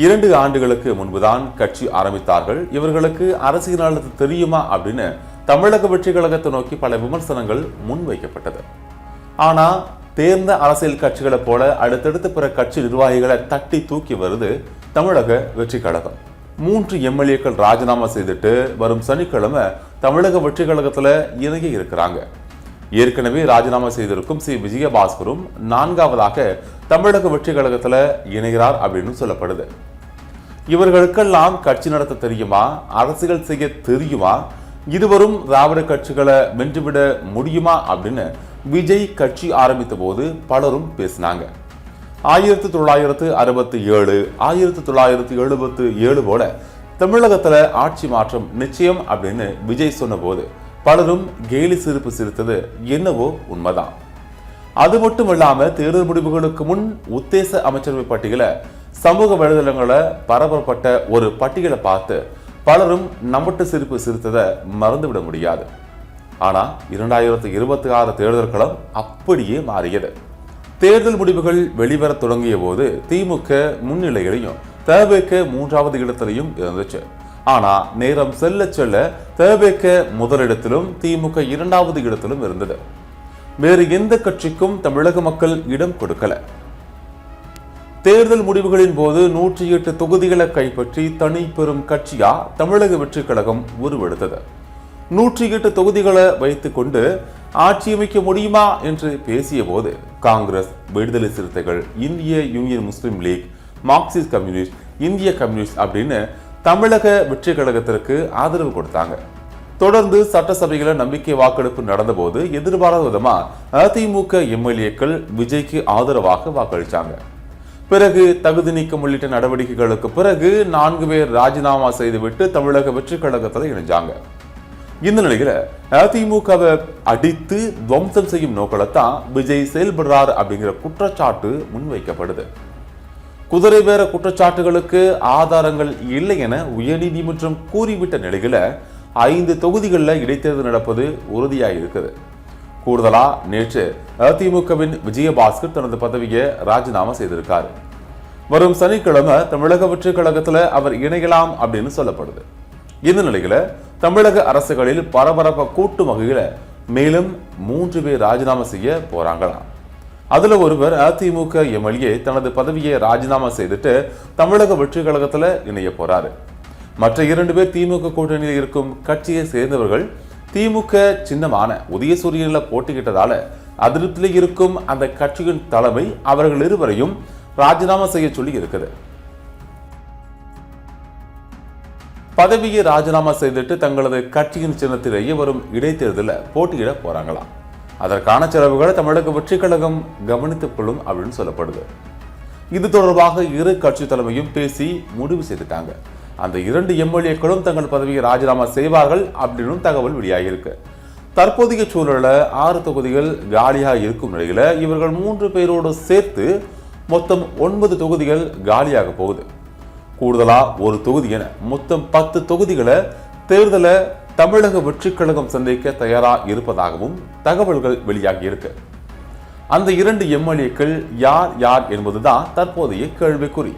2 ஆண்டுகளுக்கு முன்புதான் கட்சி ஆரம்பித்தார்கள். இவர்களுக்கு அரசியல் நலத்து தெரியுமா அப்படின்னு தமிழக வெற்றி கழகத்தை நோக்கி பல விமர்சனங்கள் முன்வைக்கப்பட்டது. ஆனா தேர்ந்த அரசியல் கட்சிகளை போல அடுத்தடுத்து பிற கட்சி நிர்வாகிகளை தட்டி தூக்கி வருது தமிழக வெற்றி கழகம். 3 எம்எல்ஏக்கள் ராஜினாமா செய்துட்டு வரும் சனிக்கிழமை தமிழக வெற்றி கழகத்துல இணைய இருக்கிறாங்க. ஏற்கனவே ராஜினாமா செய்திருக்கும் சி விஜயபாஸ்கரும் 4வதாக தமிழக வெற்றி கழகத்துல இணைகிறார் அப்படின்னு சொல்லப்படுது. இவர்களுக்கெல்லாம் கட்சி நடத்த தெரியுமா, அரசியல் செய்ய தெரியுமா, இருவரும் திராவிட கட்சிகளை வென்றுவிட முடியுமா அப்படின்னு விஜய் கட்சி ஆரம்பித்த போது பலரும் பேசினாங்க. 1967 1977 போல தமிழகத்துல ஆட்சி மாற்றம் நிச்சயம் அப்படின்னு விஜய் சொன்ன போது பலரும் கேலி சிரிப்பு சிரித்தது என்னவோ உண்மைதான். அது மட்டும் இல்லாம தேர்தல் முடிவுகளுக்கு முன் உத்தேச அமைச்சரவை பட்டியலை சமூக வலைதளங்களை பரபரப்பட்ட ஒரு பட்டியலை பார்த்து பலரும் நம்பட்டு சிரிப்பு சிரித்ததை மறந்துவிட முடியாது. ஆனா 2026 தேர்தல் களம் அப்படியே மாறியது. தேர்தல் முடிவுகள் வெளிவர தொடங்கிய போது திமுக முன்னிலையிலையும் தவேக 3வது இடத்திலையும் இருந்துச்சு. ஆனா நேரம் செல்ல செல்ல தவேக முதலிடத்திலும் திமுக 2வது இடத்திலும் இருந்தது. வேறு எந்த கட்சிக்கும் தமிழக மக்கள் இடம் கொடுக்கல. தேர்தல் முடிவுகளின் போது 108 தொகுதிகளை கைப்பற்றி தனி பெரும் கட்சியா தமிழக வெற்றி கழகம் உருவெடுத்தது. 108 தொகுதிகளை வைத்துக் கொண்டு ஆட்சி அமைக்க முடியுமா என்று பேசிய போது காங்கிரஸ், விடுதலை சிறுத்தைகள், இந்திய யூனியன் முஸ்லிம் லீக், மார்க்சிஸ்ட் கம்யூனிஸ்ட், இந்திய கம்யூனிஸ்ட் அப்படின்னு தமிழக வெற்றி கழகத்திற்கு ஆதரவு கொடுத்தாங்க. தொடர்ந்து சட்டசபையில நம்பிக்கை வாக்கெடுப்பு நடந்த போது எதிர்பாராத விதமா அதிமுக எம்எல்ஏக்கள் விஜய்க்கு ஆதரவாக வாக்களிச்சாங்க. பிறகு தகுதி நீக்கம் உள்ளிட்ட நடவடிக்கைகளுக்கு பிறகு 4 பேர் ராஜினாமா செய்துவிட்டு தமிழக வெற்றி கழகத்தில் இணைஞ்சாங்க. இந்த நிலையில அதிமுகவை அடித்து துவம்சம் செய்யும் நோக்கத்தான் விஜய் செயல்படுறார் அப்படிங்கிற குற்றச்சாட்டு முன்வைக்கப்படுது. குதிரை பேர குற்றச்சாட்டுகளுக்கு ஆதாரங்கள் இல்லை என உயர்நீதிமன்றம் கூறிவிட்ட நிலையில 5 தொகுதிகளில் இடைத்தேர்தல் நடப்பது உறுதியாக இருக்குது. கூடுதலா நேற்று அதிமுகவின் விஜயபாஸ்கர் தனது பதவியை ராஜினாமா செய்திருக்காரு. வரும் சனிக்கிழமை தமிழக வெற்றி கழகத்துல அவர் இணையலாம் அப்படின்னு சொல்லப்படுது. இந்த நிலையில தமிழக அரசுகளில் பரபரப்பை கூட்டும் வகையில மேலும் 3 பேர் ராஜினாமா செய்ய போறாங்களாம். அதுல ஒருவர் அதிமுக எம்எல்ஏ தனது பதவியை ராஜினாமா செய்துட்டு தமிழக வெற்றி கழகத்துல இணைய போறாரு. மற்ற 2 பேர் திமுக கூட்டணியில் இருக்கும் கட்சியை சேர்ந்தவர்கள் திமுக சின்னமான உதயசூரியனில் போட்டியிட்டதால அதிருப்தியில் இருக்கும் அந்த கட்சியின் தலைமை அவர்கள் இருவரையும் ராஜினாமா செய்ய சொல்லி இருக்குது. பதவியை ராஜினாமா செய்துட்டு தங்களது கட்சியின் சின்னத்திலேயே வரும் இடைத்தேர்தலில் போட்டியிட போறாங்களாம். அதற்கான செலவுகளை தமிழக வெற்றி கழகம் கவனித்துக் கொள்ளும் அப்படின்னு சொல்லப்படுது. இது தொடர்பாக இரு கட்சி தலைமையும் பேசி முடிவு செய்துட்டாங்க. அந்த 2 எம்எல்ஏக்களும் தங்கள் பதவியை ராஜினாமா செய்வார்கள் அப்படின்னு தகவல் வெளியாகியிருக்கு. தற்போதைய சூழல 6 தொகுதிகள் காலியாக இருக்கும் நிலையில இவர்கள் 3 பேரோடு சேர்த்து மொத்தம் 9 தொகுதிகள் காலியாக போகுது. கூடுதலா ஒரு தொகுதி என மொத்தம் 10 தொகுதிகளை தேர்தலை தமிழக வெற்றி கழகம் சந்திக்க தயாரா இருப்பதாகவும் தகவல்கள் வெளியாகி இருக்கு. அந்த 2 எம்எல்ஏக்கள் யார் யார் என்பதுதான் தற்போதைய கேள்விக்குறி.